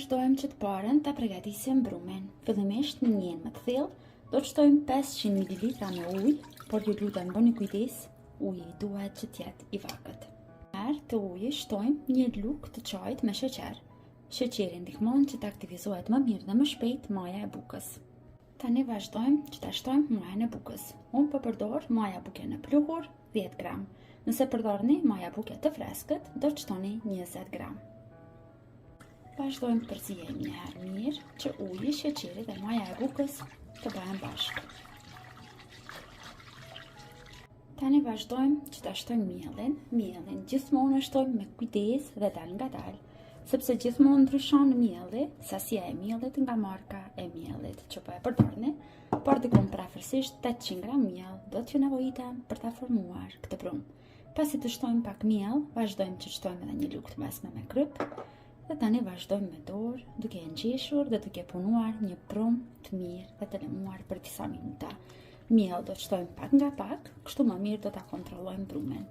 vazhdojmë që të parën të përgatisim brumin. Fillimisht në njën më të thellë, do të shtojmë 500 ml me ujë, por ju lutem bëni kujdes, uji duhet që të jetë i vakët. Herë të ujit shtojmë 1 lugë të çajit me sheqer. Sheqeri ndihmon që të aktivizohet më mirë dhe më shpejt maja e bukës. Tani vazhdojmë që ta shtojmë majën e bukës. Unë po përdor maja buke në pluhur 10 gram. Nëse përdorni maja buke të freskët, do të shtoni 20 gram. Vazhdojmë të përziejmë një herë mirë që uji, sheqeri dhe maja e bukës të bëhen bashkë. Tani vazhdojmë që ta shtojmë mielin. Mielin gjithmonë e shtojmë me kujdes dhe dal nga dal, sepse gjithmonë ndryshon mielli, sasia e miellit nga marka e miellit që po e përdorni, por dikon parafërsisht 800 gram miell do t'ju nevojitem për ta formuar këtë brumë. Pasi të shtojmë pak miell, vazhdojmë që shtojmë edhe një lugë të mesme me kryp. Dhe tani vazhdojmë me dorë, duke e ngjeshur dhe duke punuar një brumë të mirë dhe të lëmuar për disa minuta. Miell do të shtojmë pak nga pak, kështu më mirë do ta kontrollojmë brumin.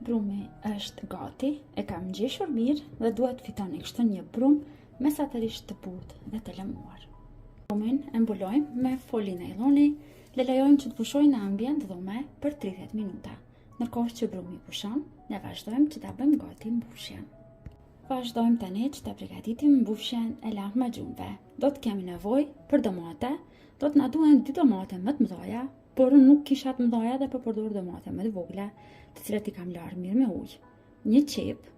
Brumi është gati, e kam ngjeshur mirë dhe duhet fitoni kështu një brumë mesatërisht të butë dhe të lëmuar. Brumin e mbulojmë me folë najloni, le lejojmë që të pushojë në ambient dhume për 30 minuta. Ndërkohë që brumi pushon, ne vazhdojmë që ta bëjmë gati mbushjen. Vazhdojmë tani që ta përgatitim mbushjen e lahmacunëve. Do të kemi nevojë për domate, do të na duhen 2 domate më të mëdha, por unë nuk kisha të mëdha dhe po përdor domate më të vogla, të cilat i kam larë mirë me ujë. 1 qep,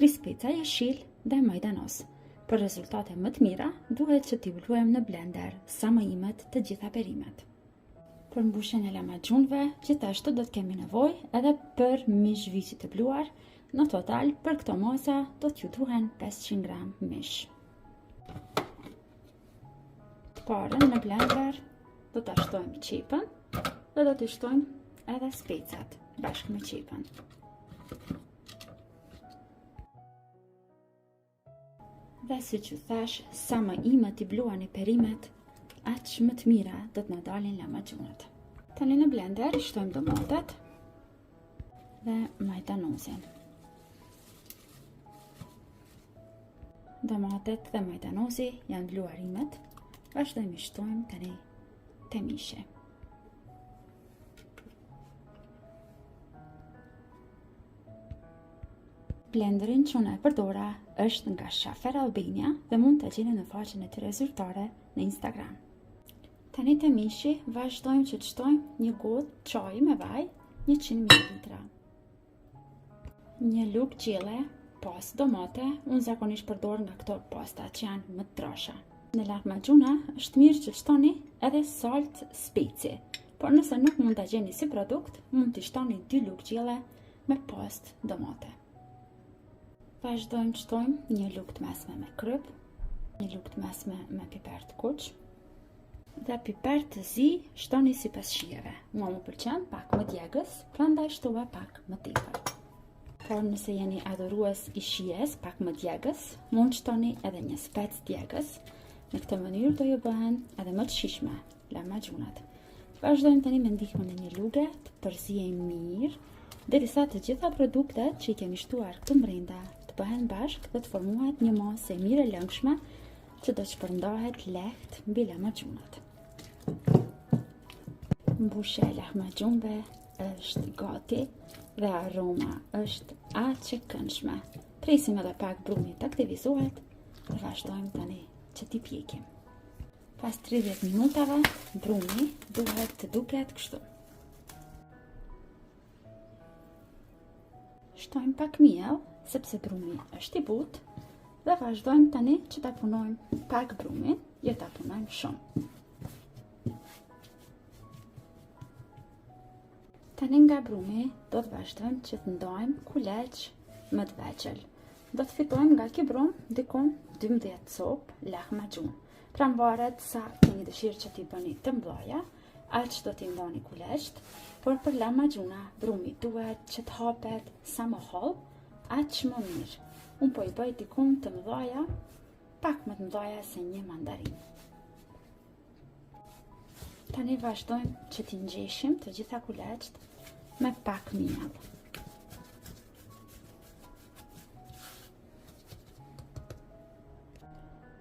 3 speca jeshil dhe majdanoz. Për rezultate më të mira, duhet që t'i bluajmë në blender sa më imet të gjitha perimet. Për mbushjen e lahmacunëve, gjithashtu do të kemi nevojë edhe për mish viçi të bluar. Në total, për këto masa do t'ju duhen 500 gram mish. Të parën në blender do ta shtojmë qepën dhe do t'i shtojmë edhe specat bashkë me qepën. Dhe si që thash, sa më imet i bluani perimet, aq më të mira do të na dalin lahmacunët. Tani në blender i shtojmë domatet dhe majdanozin. Domatet dhe majdanozi janë bluar imet, vazhdojmë i shtojmë tani te mishi. Blenderin që unë e përdora është nga Shafer Albania dhe mund të gjeni në faqen e tyre zyrtare në Instagram. Tani te mishi vazhdojmë që të shtojmë 1 gotë çaji me vaj, 100 ml. 1 lugë gjelle, pastë domate, unë zakonisht përdor nga këto pasta që janë më të trasha. Në lahmacuna është mirë që shtoni edhe salt speci, por nëse nuk mund ta gjeni si produkt, mund t'i shtoni 2 lugë gjelle me pastë domate. Vazhdojmë të shtojmë 1 lugë të mesme me kryp, 1 lugë të mesme me piper të kuq dhe piper të zi shtoni sipas shijeve. Mua më pëlqen pak më djegës, prandaj shtova pak më tepër. Por nëse jeni adhurues i shijes pak më djegës, mund shtoni edhe një spec djegës. Në këtë mënyrë do ju bëhen edhe më të shijshme lahmacunat. Vazhdojmë tani me ndihmën e një luge të përzijejmë mirë, derisa të gjitha produktet që i kemi shtuar këtu brenda të bëhen bashkë dhe të formohet një masë e mirë e lëngshme që do të shpërndahet lehtë mbi lahmacunat. Mbushja e lahmacunëve është gati dhe aroma është aq e këndshme. Presim edhe pak brumi të aktivizohet dhe vazhdojmë tani që t'i pjekim. Pas 30 minutave, brumi duhet të duket kështu. Shtojmë pak miell, sepse brumi është i butë, dhe vazhdojmë tani që ta punojmë pak brumin, jo ta punojmë shumë. Tani nga brumi do të vazhdojmë që të ndajmë kuleç më të vegjël. Do të fitojmë nga ky brum dikon 12 copë lahmacun. Pra varet sa keni dëshirë që t'i bëni të mëdha, aq do t'i ndani kuleçt, por për lahmacuna brumi duhet që të hapet sa më holl, aq më mirë. Unë po i bëj dikon të mëdha, pak më të mëdha se një mandarinë. Tani vazhdojmë që t'i ngjeshim të gjitha kuleçt me pak miell.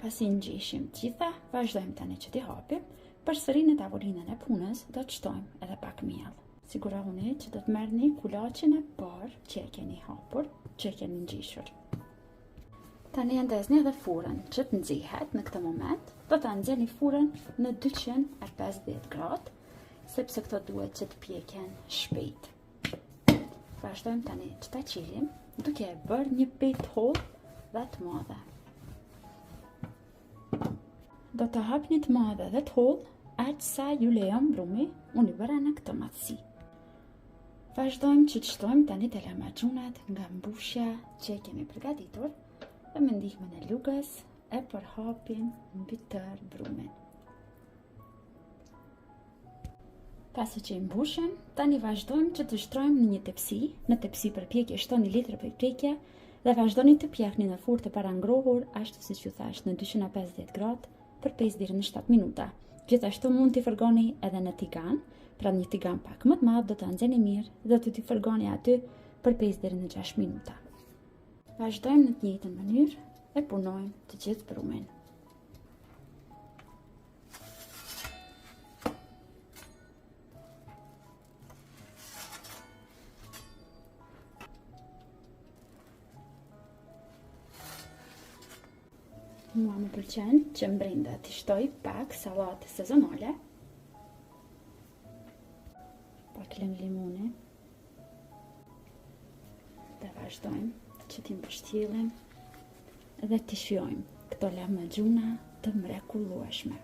Pasi ngjeshim të gjitha, vazhdojmë tani që t'i hapim. Përsëri në tavolinën e punës do të shtojmë edhe pak miell. Sigurohuni që do të merrni kulaçin e parë që e keni hapur, që e keni ngjeshur. Tani ndezni edhe furrën që të nxihet në këtë moment. Do ta nxjeni furrën në 250 gradë, sepse këto duhet që të pjeken shpejt. Vazhdojmë tani që ta qilim, duke e bërë një petë hollë dhe të madhe. Do të hapni të madhe dhe të hollë, aq sa ju lejon brumi, unë i bëra në këtë matësi. Vazhdojmë që të shtojmë tani të lahmacunat nga mbushja që e kemi përgatitur dhe me ndihmën e lugës e përhapim mbi tërë brumin. Pasi që i mbushëm, tani vazhdojmë që të shtrojmë në një tepsi. Në tepsi për pjekje shtoni litër për pjekje dhe vazhdoni të pjekni në furrë të parangrohur, ashtu siç ju thash, në 250 gradë për 5 deri në 7 minuta. Gjithashtu mund t'i fërgoni edhe në tigan, pra një tigan pak më të madh do ta nxjeni mirë dhe do t'i fërgoni aty për 5 deri në 6 minuta. Vazhdojmë në të njëjtën mënyrë e punojmë të gjithë brumin. Mua më pëlqen që brenda t'i shtoj pak sallatë sezonale, pak lëng limoni, dhe vazhdojmë që t'i mbështjellim dhe t'i shijojmë këto lahmacuna të mrekullueshme.